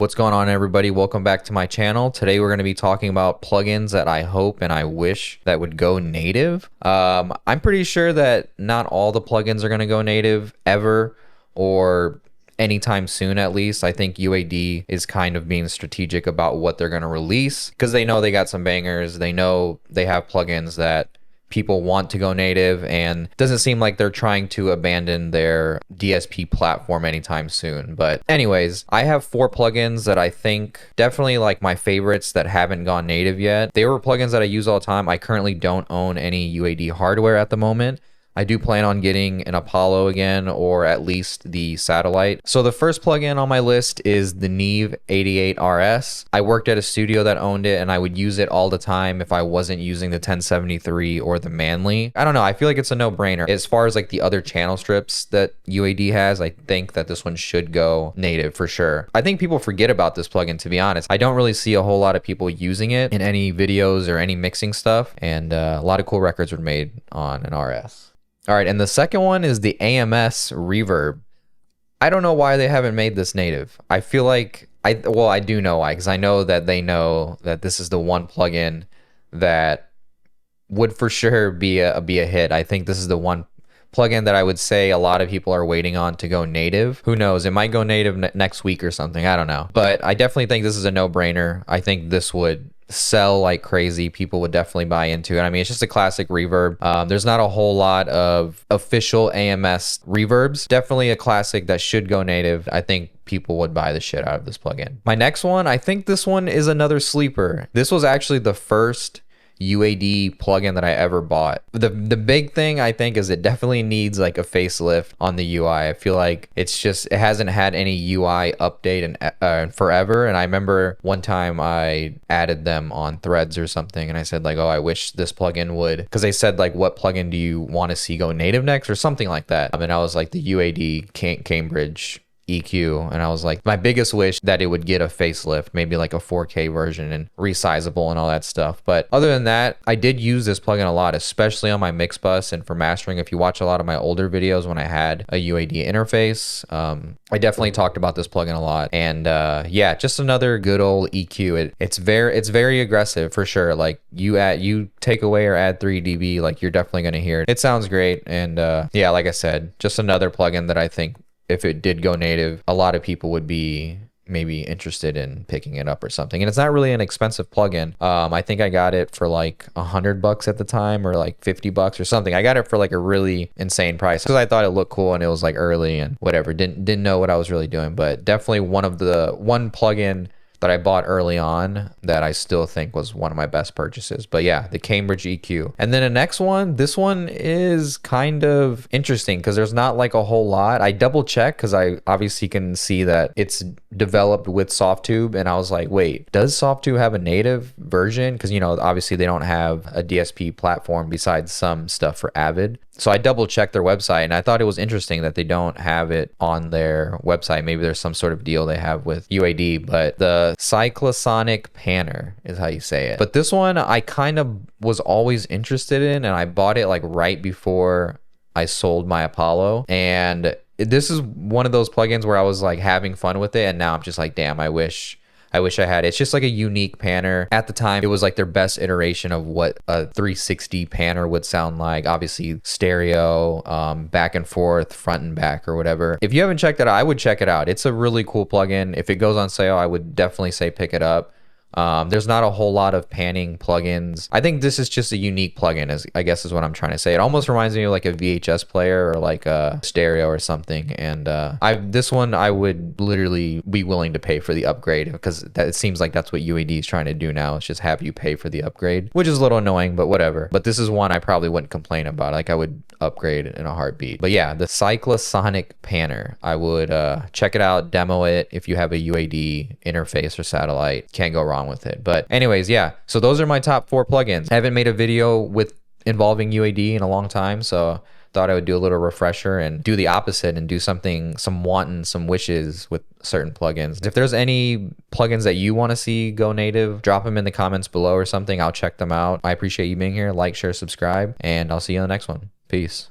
What's going on, everybody? Welcome back to my channel. Today we're going to be talking about plugins that I hope and I wish that would go native. I'm pretty sure that not all the plugins are going to go native ever, or anytime soon at least. I think UAD is kind of being strategic about what they're going to release because they know they got some bangers. They know they have plugins that people want to go native, and it doesn't seem like they're trying to abandon their DSP platform anytime soon. But anyways, I have 4 plugins that I think definitely like my favorites that haven't gone native yet. They were plugins that I use all the time. I currently don't own any UAD hardware at the moment. I do plan on getting an Apollo again, or at least the satellite. So the first plugin on my list is the Neve 88RS. I worked at a studio that owned it, and I would use it all the time if I wasn't using the 1073 or the Manly. I don't know, I feel like it's a no-brainer. As far as like the other channel strips that UAD has, I think that this one should go native for sure. I think people forget about this plugin, to be honest. I don't really see a whole lot of people using it in any videos or any mixing stuff, and a lot of cool records were made on an RS. All right, and the second one is the AMS Reverb. I don't know why they haven't made this native. I feel like, I do know why, because I know that they know that this is the one plugin that would for sure be a hit. I think this is the one plugin that I would say a lot of people are waiting on to go native. Who knows? It might go native next week or something. I don't know. But I definitely think this is a no-brainer. I think this would sell like crazy. People would definitely buy into it. I mean, it's just a classic reverb. There's not a whole lot of official AMS reverbs. Definitely a classic that should go native. I think people would buy the shit out of this plugin. My next one, I think this one is another sleeper. This was actually the first UAD plugin that I ever bought. The big thing I think is it definitely needs like a facelift on the UI. I feel like it hasn't had any UI update in forever. And I remember one time I added them on Threads or something, and I said like, oh, I wish this plugin would, because they said like, what plugin do you want to see go native next or something like that. And I was like, the UAD Cambridge EQ, and I was like, my biggest wish that it would get a facelift, maybe like a 4K version and resizable and all that stuff. But other than that, I did use this plugin a lot, especially on my mix bus and for mastering. If you watch a lot of my older videos when I had a UAD interface, I definitely talked about this plugin a lot. And yeah, just another good old EQ. It's very aggressive for sure. Like you take away or add 3 dB, like you're definitely going to hear it. It sounds great. And yeah, like I said, just another plugin that I think if it did go native, a lot of people would be maybe interested in picking it up or something. And it's not really an expensive plugin. I think I got it for like $100 at the time, or like $50 or something. I got it for like a really insane price because I thought it looked cool and it was like early and whatever. Didn't know what I was really doing, but definitely one plugin that I bought early on that I still think was one of my best purchases. But yeah, the Cambridge EQ. And then the next one, this one is kind of interesting because there's not like a whole lot. I double checked because I obviously can see that it's developed with Softtube, and I was like, wait, does Softtube have a native version? Because, you know, obviously they don't have a DSP platform besides some stuff for Avid. So I double checked their website, and I thought it was interesting that they don't have it on their website. Maybe there's some sort of deal they have with UAD, but the Cyclosonic Panner is how you say it. But this one I kind of was always interested in, and I bought it like right before I sold my Apollo. And this is one of those plugins where I was like having fun with it, and now I'm just like, damn, I wish I had it. It's just like a unique panner. At the time, it was like their best iteration of what a 360 panner would sound like. Obviously, stereo, back and forth, front and back, or whatever. If you haven't checked it out, I would check it out. It's a really cool plugin. If it goes on sale, I would definitely say pick it up. There's not a whole lot of panning plugins. I think this is just a unique plugin, I guess is what I'm trying to say. It almost reminds me of like a VHS player or like a stereo or something. And this one I would literally be willing to pay for the upgrade, because it seems like that's what UAD is trying to do now. It's just have you pay for the upgrade, which is a little annoying, but whatever. But this is one I probably wouldn't complain about. Like I would upgrade in a heartbeat. But yeah, the Cyclosonic Panner, I would check it out, demo it if you have a UAD interface or satellite. Can't go wrong with it. But anyways, yeah, so those are my top 4 plugins. I haven't made a video involving UAD in a long time, so thought I would do a little refresher and do the opposite and do some wishes with certain plugins. If there's any plugins that you want to see go native, drop them in the comments below or something. I'll check them out. I appreciate you being here. Like, share, subscribe, and I'll see you on the next one. Peace.